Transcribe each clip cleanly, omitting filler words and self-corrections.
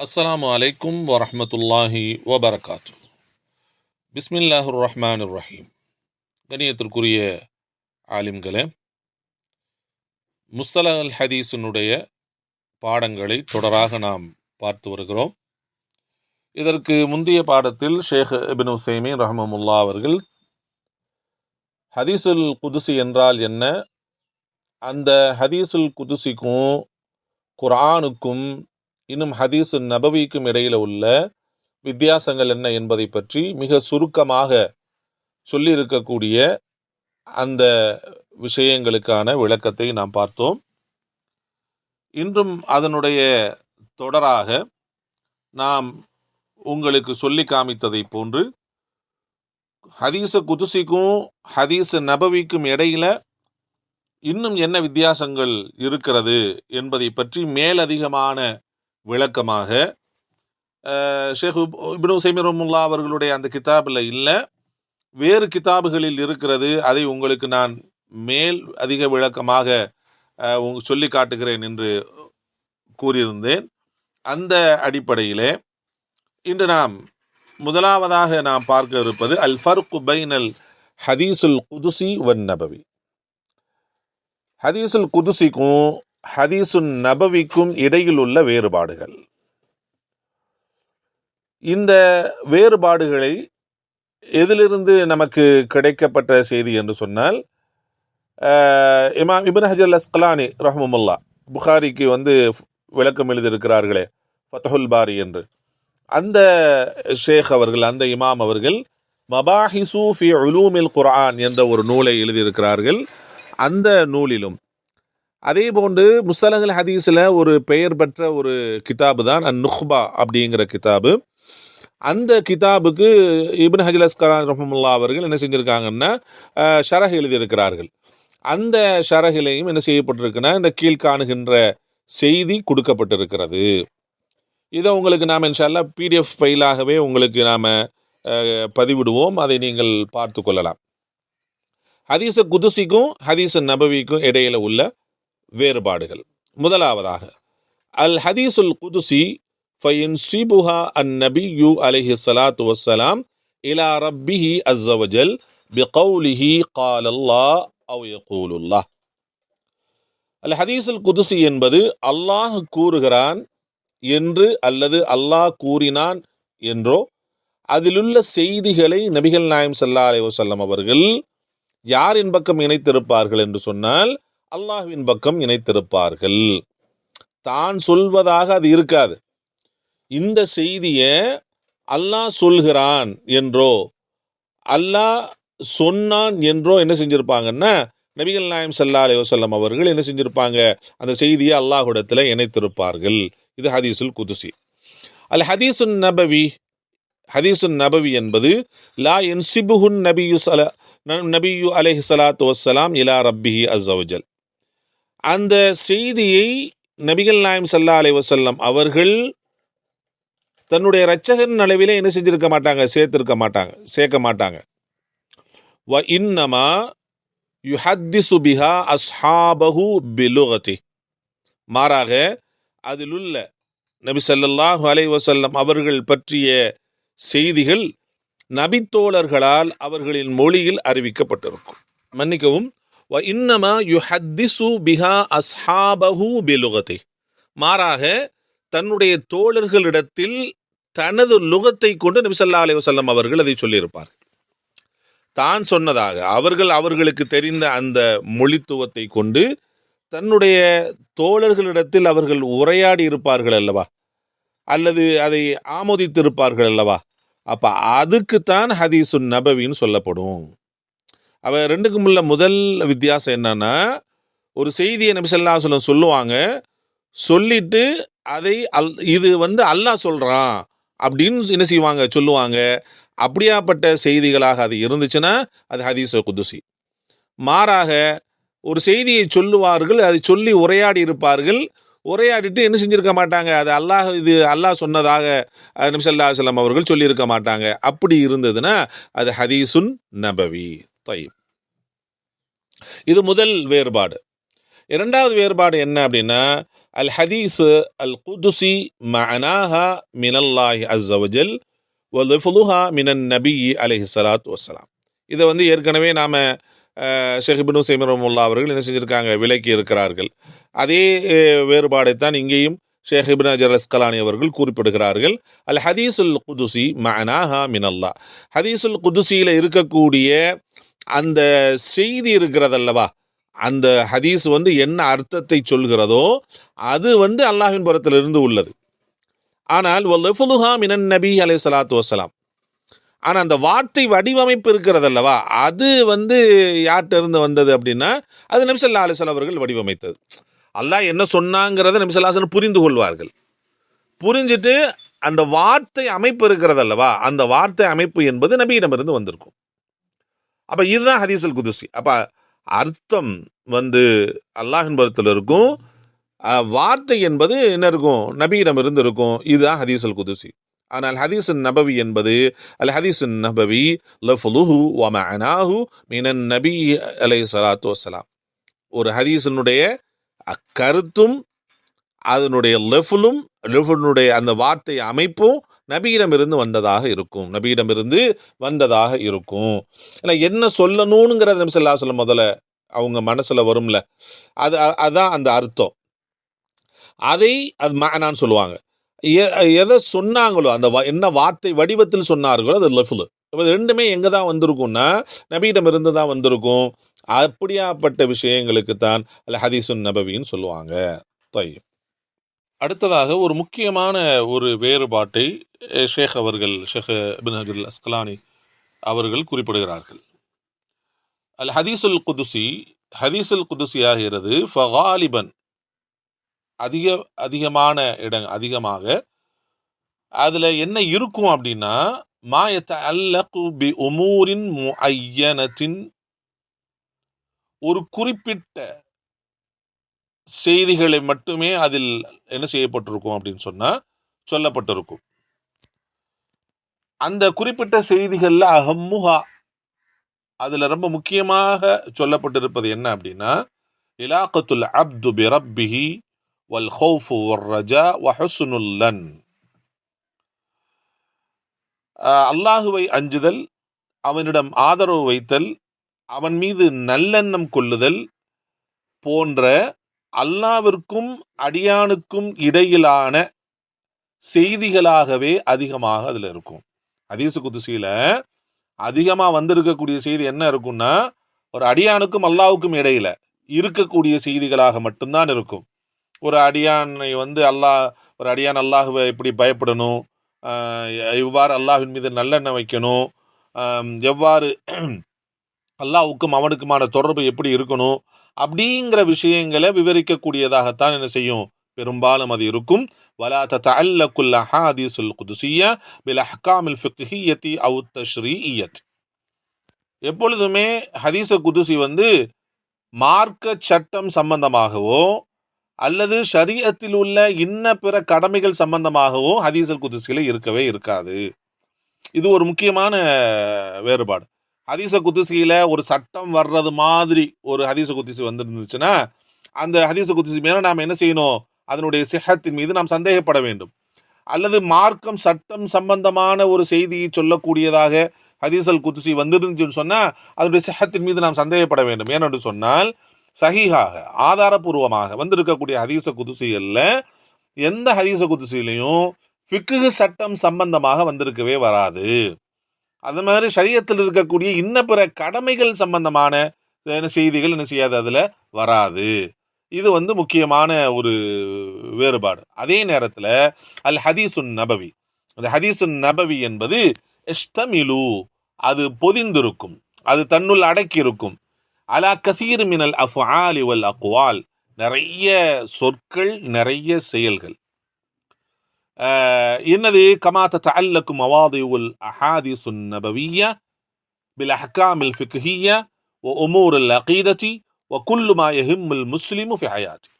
அஸ்ஸலாமு அலைக்கும் வரஹ்மத்துல்லாஹி வபரகாத்து. பிஸ்மில்லாஹிர் ரஹ்மானிர் ரஹீம். கணியத்திற்குரிய ஆலிம்களே, முஸ்தலஹ் அல் ஹதீஸினுடைய பாடங்களை தொடராக நாம் பார்த்து வருகிறோம். இதற்கு முந்தைய பாடத்தில் ஷேக் இப்னு உஸைமீன் ரஹ்மத்துல்லாஹ் அவர்கள் ஹதீஸுல் குதுசி என்றால் என்ன, அந்த ஹதீஸுல் குதுசிக்கும் குர்ஆனுக்கும் இன்னும் ஹதீஸு நபவிக்கும் இடையில் உள்ள வித்தியாசங்கள் என்ன என்பதை பற்றி மிக சுருக்கமாக சொல்லியிருக்கக்கூடிய அந்த விஷயங்களுக்கான விளக்கத்தை நாம் பார்த்தோம். இன்றும் அதனுடைய தொடராக நாம் உங்களுக்கு சொல்லி காமித்ததை போன்று ஹதீஸு குதுசிக்கும் ஹதீஸு நபவிக்கும் இடையில இன்னும் என்ன வித்தியாசங்கள் இருக்கிறது என்பதை பற்றி மேலதிகமான விளக்கமாக ஷேக் இப்னு உஸைமீன் ரஹ்மத்துல்லாஹ் அவர்களுடைய அந்த கிதாபில் இல்லை, வேறு கிதாபுகளில் இருக்கிறது. அதை உங்களுக்கு நான் மேல் அதிக விளக்கமாக சொல்லி காட்டுகிறேன் என்று கூறியிருந்தேன். அந்த அடிப்படையிலே இன்று நாம் முதலாவதாக நாம் பார்க்க இருப்பது அல் ஃபர்கு பைனல் ஹதீஸுல் குதுசி வன் நபவி. ஹதீஸுல் குதுசிக்கும் ஹதீஸுன் நபவிக்கும் இடையில் உள்ள வேறுபாடுகள். இந்த வேறுபாடுகளை எதிலிருந்து நமக்கு கிடைக்கப்பட்ட செய்தி என்று சொன்னால், இமாம் இப்னு ஹஜர் அஸ்கலானி ரஹ்மத்துல்லாஹ் புகாரிக்கு விளக்கம் எழுதியிருக்கிறார்களே ஃபத்ஹுல் பாரி என்று, அந்த ஷேக் அவர்கள், அந்த இமாம் அவர்கள் மபாஹிசு ஃபி உலூமில் குர்ஆன் என்ற ஒரு நூலை எழுதியிருக்கிறார்கள். அந்த நூலிலும் அதே போன்று முஸ்தலஹ் அல் ஹதீஸில் ஒரு பெயர் பெற்ற ஒரு கிதாபு தான் அன்-நுக்பா அப்படிங்கிற கிதாபு. அந்த கிதாபுக்கு இப்னு ஹஜர் அஸ்கலானி ரஹ்மத்துல்லாஹ் அவர்கள் என்ன செஞ்சுருக்காங்கன்னா ஷரஹ் எழுதியிருக்கிறார்கள். அந்த ஷரஹிலையும் என்ன செய்யப்பட்டிருக்குன்னா இந்த கீழ்காணுகின்ற செய்தி கொடுக்கப்பட்டிருக்கிறது. இதை உங்களுக்கு நாம் இன்ஷா அல்லாஹ் பிடிஎஃப் ஃபைலாகவே உங்களுக்கு நாம் பதிவிடுவோம், அதை நீங்கள் பார்த்து கொள்ளலாம். ஹதீஸு குதுசிக்கும் ஹதீஸு நபவிக்கும் இடையில உள்ள வேறுபாடுகள். முதலாவதாக அல் ஹதீஸுல் குதுசி ஃபயன்சிபுஹா அன்-நபிய்யு அலைஹி ஸலாத்து வஸ்ஸலாம் இலா ரப்பிஹி அஸ்ஸ வஜல் பிகௌலிஹி காலல்லாஹ் அவ் யகூலுல்லாஹ். அல் ஹதீஸுல் குதுசி என்பது அல்லாஹ் கூறுகிறான் என்று அல்லது அல்லாஹ் கூறினான் என்றோ அதிலுள்ள செய்திகளை நபிகள் நாயகம் ஸல்லல்லாஹு அலைஹி வஸல்லம் அவர்கள் யாரின் பக்கம் இணைத்திருப்பார்கள் என்று சொன்னால் அல்லாஹ்வின் பக்கம் இணைத்திருப்பார்கள். தான் சொல்வதாக அது இருக்காது. இந்த செய்தியை அல்லாஹ் சொல்கிறான் என்றோ அல்லாஹ் சொன்னான் என்றோ என்ன செஞ்சிருப்பாங்கன்னா நபிகள் நாயகம் ஸல்லல்லாஹு அலைஹி வஸல்லம் அவர்கள் என்ன செஞ்சிருப்பாங்க, அந்த செய்தியை அல்லாஹ்விடத்தில் இணைத்திருப்பார்கள். இது ஹதீஸுல் குதுசி. அல் ஹதீஸுன் நபவி, ஹதீஸுன் நபவி என்பது லா யன்சிபுஹுன் நபியு அலைஹி ஸலாத்து வஸ்ஸலாம் இலா ரப்பிஹி அஸ்ஸ வஜல். அந்த செய்தியை நபிகள் நாயகம் ஸல்லல்லாஹு அலைஹி வஸல்லம் அவர்கள் தன்னுடைய இரட்சகன் அளவிலே என்ன செஞ்சிருக்க மாட்டாங்க, சேர்க்க மாட்டாங்க. வ இன்னமா யுஹத்திஸு பிஹா அஸ்ஹாபஹு பிலுகதி. மாறாக அதிலுள்ள நபி ஸல்லல்லாஹு அலைஹி வஸல்லம் அவர்கள் பற்றிய செய்திகள் நபித்தோழர்களால் அவர்களின் மொழியில் அறிவிக்கப்பட்டிருக்கும். மன்னிக்கவும், வ இன்னமா யுஹத்திஸு பிஹா அஸ்ஹாபஹு பிலுகதி. மாறாக தன்னுடைய தோழர்களிடத்தில் தனது லுகத்தை கொண்டு நபி ஸல்லல்லாஹு அலைஹி வஸல்லம் அவர்கள் அதை சொல்லியிருப்பார்கள். தான் சொன்னதாக அவர்களுக்கு தெரிந்த அந்த மொழித்துவத்தை கொண்டு தன்னுடைய தோழர்களிடத்தில் அவர்கள் உரையாடி இருப்பார்கள் அல்லவா, அல்லது அதை ஆமோதித்திருப்பார்கள் அல்லவா. அப்போ அதுக்குத்தான் ஹதீஸுன் நபவின்னு சொல்லப்படும். ரெண்டுக்கும் உள்ள முதல் வித்தியாசம் என்னன்னா, ஒரு செய்தியை நபி ஸல்லல்லாஹு அலைஹி வஸல்லம் சொல்லுவாங்க, சொல்லிட்டு அதை இது அல்லாஹ் சொல்கிறான் அப்படின்னு என்ன செய்வாங்க, சொல்லுவாங்க. அப்படியாப்பட்ட செய்திகளாக அது இருந்துச்சுன்னா அது ஹதீஸு குதுசி. மாறாக ஒரு செய்தியை சொல்லுவார்கள், அதை சொல்லி உரையாடி இருப்பார்கள், உரையாடிட்டு என்ன செஞ்சிருக்க மாட்டாங்க, அது அல்லாஹ் சொன்னதாக நபி ஸல்லல்லாஹு அலைஹி வஸல்லம் அவர்கள் சொல்லியிருக்க மாட்டாங்க. அப்படி இருந்ததுன்னா அது ஹதீஸுன் நபவி. தய்யிப், இது முதல் வேறுபாடு. இரண்டாவது வேறுபாடு என்ன அப்படின்னா, அல் ஹதீஸ் அல் குதுசி மஅனாஹா மினல்லாஹி அஸ்ஸ வஜல் வ லிஃப்லுஹா மினன் நபி அலைஹி ஸலாத்து வஸ்ஸலாம். இதை வந்து ஏற்கனவே நாம் ஷேக் இப்னு உஸைமீன் ரஹ்மத்துல்லாஹி அவர்கள் என்ன செஞ்சுருக்காங்க, விளக்கி இருக்கிறார்கள். அதே வேறுபாடைத்தான் இங்கேயும் ஷேக் இப்னு ஹஜர் அஸ்கலானி அவர்கள் குறிப்பிடுகிறார்கள். அல் ஹதீஸுல் குதுசி மஅனாஹா மினல்லாஹ். ஹதீஸுல் குதுசியில் இருக்கக்கூடிய அந்த செய்தி இருக்கிறதல்லவா, அந்த ஹதீஸ் வந்து என்ன அர்த்தத்தை சொல்கிறதோ அது வந்து அல்லாஹ்வின் புறத்திலிருந்து உள்ளது. ஆனால் வல்ஃபுலுஹா மினன் நபி அலைஹிஸ்ஸலாத்து வஸ்ஸலாம், ஆனால் அந்த வார்த்தை வடிவமைப்பு இருக்கிறதல்லவா, அது வந்து யார்கிட்ட இருந்து வந்தது அப்படின்னா அது நபி ஸல்லல்லாஹு அலைஹி வஸல்லம் அவர்கள் வடிவமைத்தது. அல்லாஹ் என்ன சொன்னாங்கிறத நபி ஸல்லல்லாஹு அலைஹி வஸல்லம் புரிந்து கொள்வார்கள். புரிஞ்சுட்டு அந்த வார்த்தை அமைப்பு இருக்கிறதல்லவா, அந்த வார்த்தை அமைப்பு என்பது நபியிடமிருந்து வந்திருக்கும். அப்போ இதுதான் ஹதீஸுல் குதுசி. அப்போ அர்த்தம் வந்து அல்லாஹ்வின் புறத்தில் இருக்கும், வார்த்தை என்பது என்ன இருக்கும், நபியிடம் இருந்து இருக்கும். இதுதான் ஹதீஸுல் குதுசி. ஆனால் ஹதீஸுன் நபவி என்பது அல் ஹதீஸுன் நபவி லஃப்லுஹு வ மஅனாஹு மினன் நபி அலைஹிஸ்ஸலாத்து வஸ்ஸலாம். ஒரு ஹதீஸினுடைய கருத்தும் அதனுடைய லெஃபுனுடைய அந்த வார்த்தை அமைப்பும் நபியிடமிருந்து வந்ததாக இருக்கும், நபியிடமிருந்து வந்ததாக இருக்கும். ஏன்னா என்ன சொல்லணுங்கிறத நபி ஸல்லல்லாஹு அலைஹி வஸல்லம் முதல்ல அவங்க மனசில் வரும்ல, அதுதான் அந்த அர்த்தம். அதை அது மஅனான்னு சொல்லுவாங்க. எதை சொன்னாங்களோ அந்த என்ன வார்த்தை வடிவத்தில் சொன்னார்களோ அது லஃபுல். இப்போ ரெண்டுமே எங்கே தான் வந்திருக்கும்னா நபியிடமிருந்து தான் வந்திருக்கும். அப்படியாப்பட்ட விஷயங்களுக்கு தான் அல் ஹதீஸுன் நபவின்னு சொல்லுவாங்க. தய்யிப். அடுத்ததாக ஒரு முக்கியமான ஒரு வேறுபாட்டை ஷேக் அவர்கள், ஷேக் இப்னு ஹஜர் அல் அஸ்கலானி அவர்கள் குறிப்பிடுகிறார்கள். அல் ஹதீஸுல் குதுசி, ஹதீஸுல் குதுசி ஆகிறது ஃபகாலிபன் அதிகமான அதிகமாக அதில் என்ன இருக்கும் அப்படின்னா மா யதஅல்லகு பி உமூரின் முஅய்யனத்தின், ஒரு குறிப்பிட்ட செய்திகளை மட்டுமே அதில் என்ன செய்யப்பட்டிருக்கும் அப்படின்னு சொன்னால் சொல்லப்பட்டிருக்கும். அந்த குறிப்பிட்ட செய்திகளில் அஹம்முஹா, அதில் ரொம்ப முக்கியமாக சொல்லப்பட்டிருப்பது என்ன அப்படின்னா இலாகத்துல் அப்து பி ரப்பிஹி வல் ஹௌஃபு வர் ரஜா வ ஹுஸ்னுல் லன். அல்லாஹுவை அஞ்சுதல், அவனிடம் ஆதரவு வைத்தல், அவன் மீது நல்லெண்ணம் கொள்ளுதல் போன்ற அல்லாஹ்விற்கும் அடியானுக்கும் இடையிலான செய்திகளாகவே அதிகமாக அதில் இருக்கும். ஹதீஸ் குதுசியில் அதிகமாக வந்திருக்கக்கூடிய செய்தி என்ன இருக்கும்னா ஒரு அடியானுக்கும் அல்லாஹ்வுக்கும் இடையில இருக்கக்கூடிய செய்திகளாக மட்டும்தான் இருக்கும். ஒரு அடியானை வந்து ஒரு அடியான் அல்லாஹுவை எப்படி பயப்படணும், எவ்வாறு அல்லாஹ்வின் மீது நல்லெண்ணம் வைக்கணும், எவ்வாறு அல்லாஹ்வுக்கும் அவனுக்குமான தொடர்பு எப்படி இருக்கணும், அப்படிங்கிற விஷயங்களை விவரிக்கக்கூடியதாகத்தான் என்ன செய்யும், பெரும்பாலும் அது இருக்கும். வலா ததஅல்லகுல் அஹாதீஸுல் குதுசிய்யா பில் அஹ்காமில் ஃபிக்ஹிய்யத்தி அவ் தஷ்ரீஇய்யத். எப்பொழுதுமே ஹதீஸ குதுசி வந்து மார்க்க சட்டம் சம்பந்தமாகவோ அல்லது ஷரீஅத்தில் உள்ள இன்ன பிற கடமைகள் சம்பந்தமாகவோ ஹதீஸுல் குதுசியில் இருக்கவே இருக்காது. இது ஒரு முக்கியமான வேறுபாடு. ஹதீஸ குதுசியில் ஒரு சட்டம் வர்றது மாதிரி ஒரு ஹதீஸ குதுசி வந்துருந்துச்சுன்னா அந்த ஹதீஸ குதுசி மேலே நாம் என்ன செய்யணும், அதனுடைய சிஹத்தின் மீது நாம் சந்தேகப்பட வேண்டும். அல்லது மார்க்கம் சட்டம் சம்பந்தமான ஒரு செய்தியை சொல்லக்கூடியதாக ஹதீஸல் குதுசி வந்துருந்துச்சுன்னு சொன்னால் அதனுடைய சிஹத்தின் மீது நாம் சந்தேகப்பட வேண்டும். ஏனென்று சொன்னால் சஹீஹாக ஆதாரபூர்வமாக வந்திருக்கக்கூடிய ஹதீஸ குதுசிகளில் எந்த ஹதீஸ குதுசிலையும் ஃபிக்ஹ் சட்டம் சம்பந்தமாக வந்திருக்கவே வராது. அது மாதிரி ஷரியத்தில் இருக்கக்கூடிய இன்ன பிற கடமைகள் சம்பந்தமான செய்திகள் என்ன செய்யாது, அதில் வராது. இது வந்து முக்கியமான ஒரு வேறுபாடு. அதே நேரத்தில் அல் ஹதீஸுன் நபவி, அந்த ஹதீஸுன் நபவி என்பது இஸ்தமிலு, அது பொதிந்திருக்கும், அது தன்னுள் அடக்கி இருக்கும். அலா கசீர் மினல் அஃஆலி வல் அக்வால், நிறைய சொற்கள் நிறைய செயல்கள். என்னது, கமா ததஅல்லகு மவாதிஉல் அஹாதீஸுன் நபவிய்யா பில் அஹ்காமில் ஃபிக்ஹிய்யா வ உமூரில் அகீதத்தி வ குல்லு மா யஹிம்முல் முஸ்லிமு ஃபி ஹயாத்தி.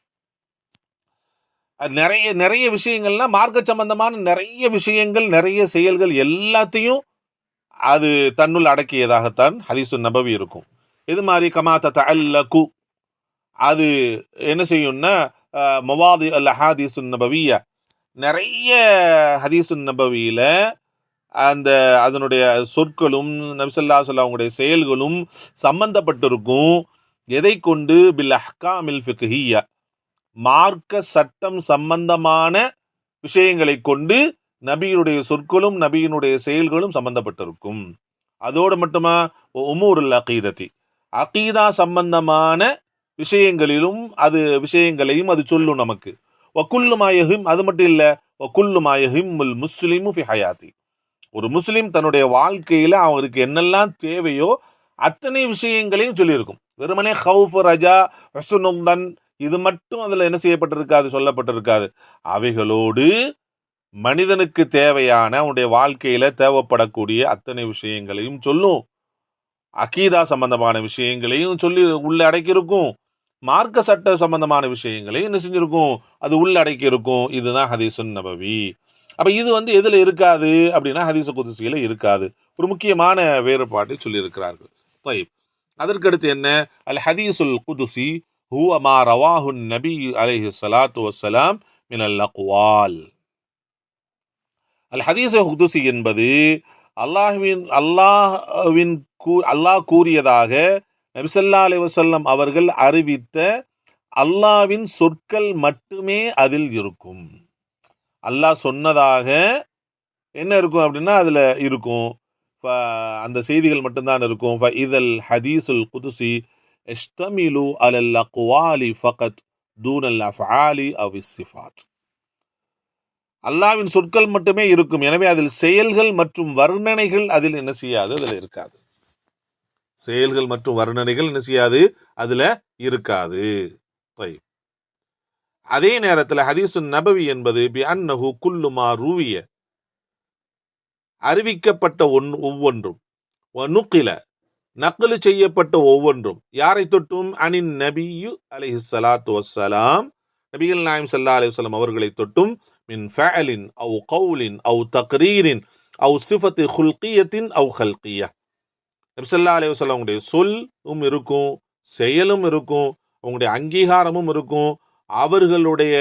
நிறைய நிறைய விஷயங்கள்னா மார்க்க சம்பந்தமான நிறைய விஷயங்கள் நிறைய செயல்கள் எல்லாத்தையும் அது தன்னுள் அடக்கியதாகத்தான் ஹதீஸுன் நபவி இருக்கும். இது மாதிரி கமா ததஅல்லகு, அது என்ன செய்யும்னா மவாதி அல் ஹதீசுன் நபவியா, நிறைய ஹதீசுன் நபவியில் அதனுடைய சொற்களும் நபி ஸல்லல்லாஹு அலைஹி வஸல்லம் அவங்களுடைய செயல்களும் சம்பந்தப்பட்டிருக்கும். எதை கொண்டு? பில் அஹ்காமில் ஃபிக்ஹிய்யா, மார்க்க சட்டம் சம்பந்தமான விஷயங்களை கொண்டு நபியினுடைய சொற்களும் நபியினுடைய செயல்களும் சம்பந்தப்பட்டிருக்கும். அதோடு மட்டுமா உமூருல் அகீதத்தி, அகீதா சம்பந்தமான விஷயங்களையும் அது சொல்லும் நமக்கு. வக்குல்லு மாயஹிம், அது மட்டும் இல்லை, வக்குல்லு மாயஹிம்முல் முஸ்லிமு ஃபி ஹயாத்தி, ஒரு முஸ்லிம் தன்னுடைய வாழ்க்கையில் அவருக்கு என்னெல்லாம் தேவையோ அத்தனை விஷயங்களையும் சொல்லியிருக்கும். வெறுமனே ஹவுஃப், ரஜா, ஹுஸ்னுன் இது மட்டும் அதில் என்ன செய்யப்பட்டிருக்காது, சொல்லப்பட்டிருக்காது. அவைகளோடு மனிதனுக்கு தேவையான அவனுடைய வாழ்க்கையில் தேவைப்படக்கூடிய அத்தனை விஷயங்களையும் சொல்லும். அகீதா சம்பந்தமான விஷயங்களையும் சொல்லி உள்ள அடக்கியிருக்கும். மார்க்க சட்ட சம்பந்தமான விஷயங்களையும் என்ன செஞ்சிருக்கும், அது உள்ள அடக்கியிருக்கும். இதுதான் ஹதீசுன் நபவி. அப்போ இது எதில் இருக்காது அப்படின்னா ஹதீஸ் குதுசியில் இருக்காது. ஒரு முக்கியமான வேறுபாட்டை சொல்லியிருக்கிறார்கள். طيب, அதற்கடுத்து என்ன? அல் ஹதீசுல் குதுசி ஹுவ மா ரவாஹு நபி அலைஹி ஸலாத்து வஸ்ஸலாம் மினல் அக்வால். அல் ஹதீஸ் குதுசி என்பது அல்லாஹ் கூறியதாக நபி ஸல்லல்லாஹு அலைஹி வஸல்லம் அவர்கள் அறிவித்த அல்லாஹ்வின் சொற்கள் மட்டுமே அதில் இருக்கும். அல்லாஹ் சொன்னதாக என்ன இருக்கும் அப்படின்னா அதில் இருக்கும், அந்த செய்திகள் மட்டும்தான் இருக்கும். இதல் ஹதீசுல் குதுசி இஸ்தமிலு அலல் அக்வாலி ஃபகத் தூனல் அஃஆலி அவ் சிஃபாத். அல்லாஹ்வின் சொற்கள் மட்டுமே இருக்கும். எனவே அதில் செயல்கள் மற்றும் வர்ணனைகள் அதில் என்ன செய்யாது, அதில் இருக்காது. செயல்கள் மற்றும் வர்ணனைகள் என்ன செய்யாது, அதில் இருக்காது. அதே நேரத்தில் ஹதீசுன் நபவி என்பது பி அன்னஹு குல்லு மா ரூவிய, அறிவிக்கப்பட்ட ஒவ்வொன்றும், நுக்கில, நக்லு செய்யப்பட்ட ஒவ்வொன்றும், யாரை தொட்டும், அனின் நபியு அலைஹி ஸலாத்து வஸ்ஸலாம், நபிகள் நாயகம் ஸல்லல்லாஹு அலைஹி வஸல்லம் அவர்களை தொட்டும், மின் ஃபஅலின் அவ் கௌலின் அவ் தக்ரீரின் அவ் சிஃபத்தி குல்கியத்தின் அவ் ஹல்கியா, நபி ஸல்லல்லாஹு அலைஹி வஸல்லம் அவங்களுடைய சொல்லும் இருக்கும், செயலும் இருக்கும், அவங்களுடைய அங்கீகாரமும் இருக்கும், அவர்களுடைய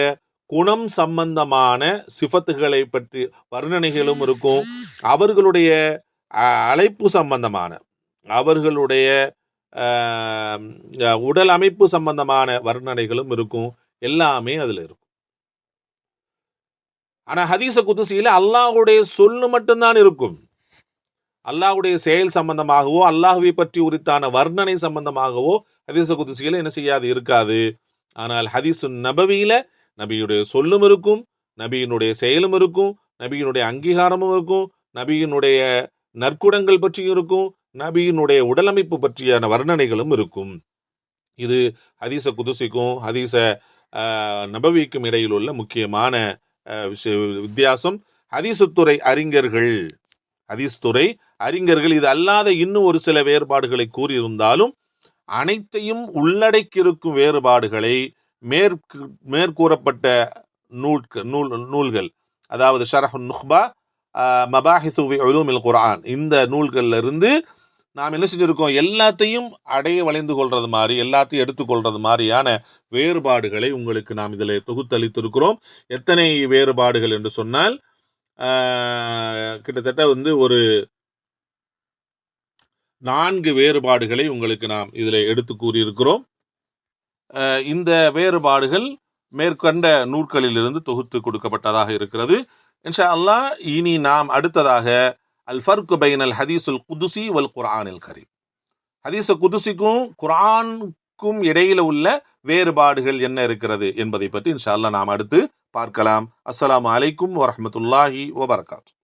குணம் சம்பந்தமான சிஃபத்துகளை பற்றி வர்ணனைகளும் இருக்கும், அவர்களுடைய அழைப்பு சம்பந்தமான, அவர்களுடைய உடல் அமைப்பு சம்பந்தமான வர்ணனைகளும் இருக்கும். எல்லாமே அதில் இருக்கும். ஆனால் ஹதீஸ குதுசியில் அல்லாஹ்வுடைய சொல்லு மட்டும்தான் இருக்கும். அல்லாஹ்வுடைய செயல் சம்பந்தமாகவோ அல்லாஹ்வை பற்றி உரித்தான வர்ணனை சம்பந்தமாகவோ ஹதீஸ குதுசியில் என்ன செய்யாது, இருக்காது. ஆனால் ஹதீசுன் நபவியில் நபியுடைய சொல்லும் இருக்கும், நபியினுடைய செயலும் இருக்கும், நபியினுடைய அங்கீகாரமும் இருக்கும், நபியினுடைய நற்குணங்கள் பற்றியும் இருக்கும், நபியினுடைய உடலமைப்பு பற்றியான வர்ணனைகளும் இருக்கும். இது ஹதீஸ குதுசிக்கும் ஹதீஸ நபவிக்கும் இடையில் உள்ள முக்கியமான வித்தியாசம். ஹதீஸ் துறை அறிஞர்கள் இது அல்லாத இன்னும் ஒரு சில வேறுபாடுகளை கூறியிருந்தாலும் அனைத்தையும் உள்ளடக்கியிருக்கும் வேறுபாடுகளை மேற்கூறப்பட்ட நூல்கள், அதாவது ஷரஹுன் நுக்பா, மபாஹிசு ஃபி உலூமில் குர்ஆன், இந்த நூல்கள்ல இருந்து நாம் என்ன செஞ்சிருக்கோம், எல்லாத்தையும் வளைந்து கொள்றது மாதிரி, எல்லாத்தையும் எடுத்துக்கொள்றது மாதிரியான வேறுபாடுகளை உங்களுக்கு நாம் இதில் தொகுத்தளித்திருக்கிறோம். எத்தனை வேறுபாடுகள் என்று சொன்னால் கிட்டத்தட்ட ஒரு 4 வேறுபாடுகளை உங்களுக்கு நாம் இதில் எடுத்து கூறியிருக்கிறோம். இந்த வேறுபாடுகள் மேற்கண்ட நூல்களிலிருந்து தொகுத்து கொடுக்கப்பட்டதாக இருக்கிறது. இன்ஷா அல்லாஹ் இனி நாம் அடுத்ததாக அல் ஃபர்க் பைனல் ஹதீஸுல் குதுசி வல் குர்ஆனில் கரீம், ஹதீஸ குதுசிக்கும் குர்ஆனுக்கும் இடையில உள்ள வேறுபாடுகள் என்ன இருக்கிறது என்பதை பற்றி இன்ஷா அல்லாஹ் நாம் அடுத்து பார்க்கலாம். அஸ்ஸலாமு அலைக்கும் வரஹ்மத்துல்லாஹி வபரகாத்துஹு.